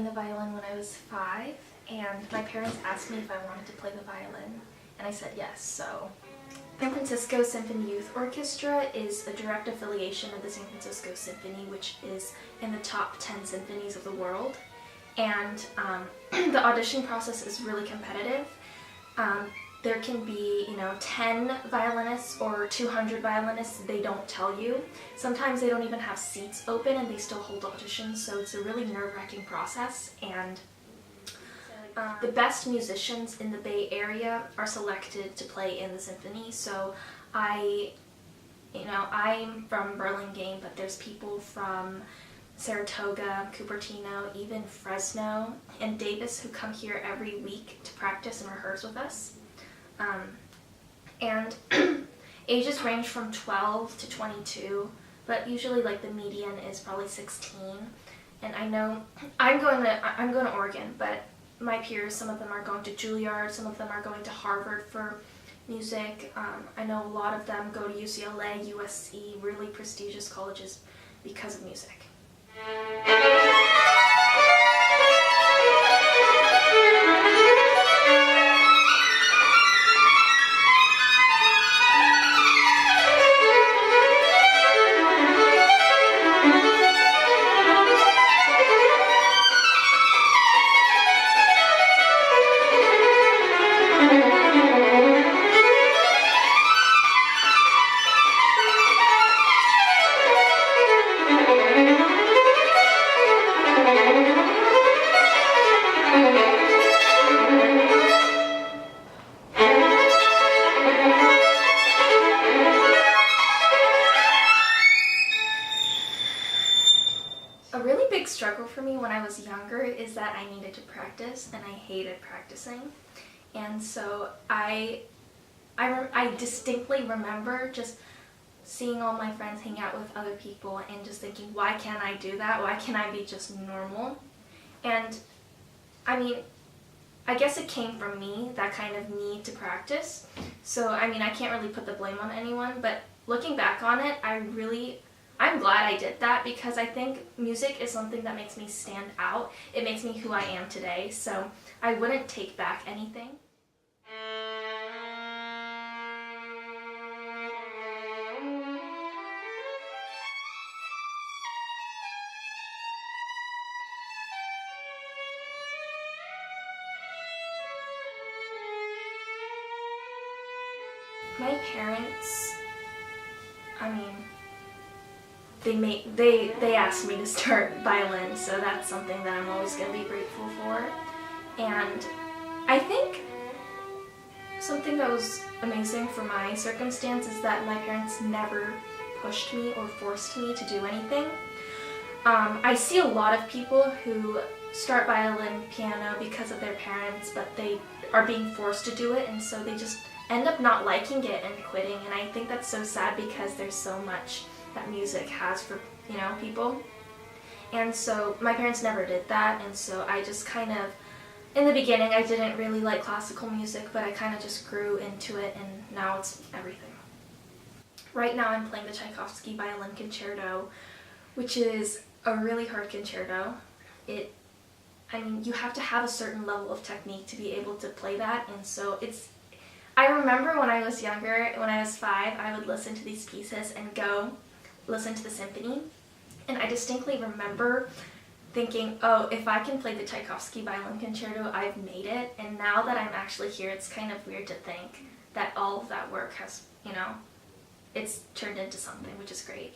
the violin when I was 5, and my parents asked me if I wanted to play the violin, and I said yes. So San Francisco Symphony Youth Orchestra is a direct affiliation of the San Francisco Symphony, which is in the top 10 symphonies of the world. And the audition process is really competitive. There can be, 10 violinists or 200 violinists. They don't tell you. Sometimes they don't even have seats open and they still hold auditions, so it's a really nerve-wracking process. And the best musicians in the Bay Area are selected to play in the symphony. So I'm from Burlingame, but there's people from Saratoga, Cupertino, even Fresno, and Davis who come here every week to practice and rehearse with us. And ages range from 12 to 22, but usually the median is probably 16. And I know I'm going to Oregon, but my peers, some of them are going to Juilliard, some of them are going to Harvard for music. I know a lot of them go to UCLA, USC, really prestigious colleges because of music. A really big struggle for me when I was younger is that I needed to practice, and I hated practicing. And so I distinctly remember just seeing all my friends hang out with other people and just thinking, why can't I do that? Why can't I be just normal? And I guess it came from me, that kind of need to practice. So I can't really put the blame on anyone, but looking back on it, I'm glad I did that, because I think music is something that makes me stand out. It makes me who I am today, so I wouldn't take back anything. My parents, they asked me to start violin, so that's something that I'm always going to be grateful for. And I think something that was amazing for my circumstance is that my parents never pushed me or forced me to do anything. I see a lot of people who start violin, piano because of their parents, but they are being forced to do it, and so they just end up not liking it and quitting. And I think that's so sad, because there's so much that music has for, people. And so my parents never did that, and so I just in the beginning I didn't really like classical music, but I kind of just grew into it, and now it's everything. Right now I'm playing the Tchaikovsky Violin Concerto, which is a really hard concerto. You have to have a certain level of technique to be able to play that, and so I remember when I was younger, when I was 5, I would listen to these pieces and go listen to the symphony, and I distinctly remember thinking, oh, if I can play the Tchaikovsky Violin Concerto, I've made it. And now that I'm actually here, it's kind of weird to think that all of that work has, it's turned into something, which is great.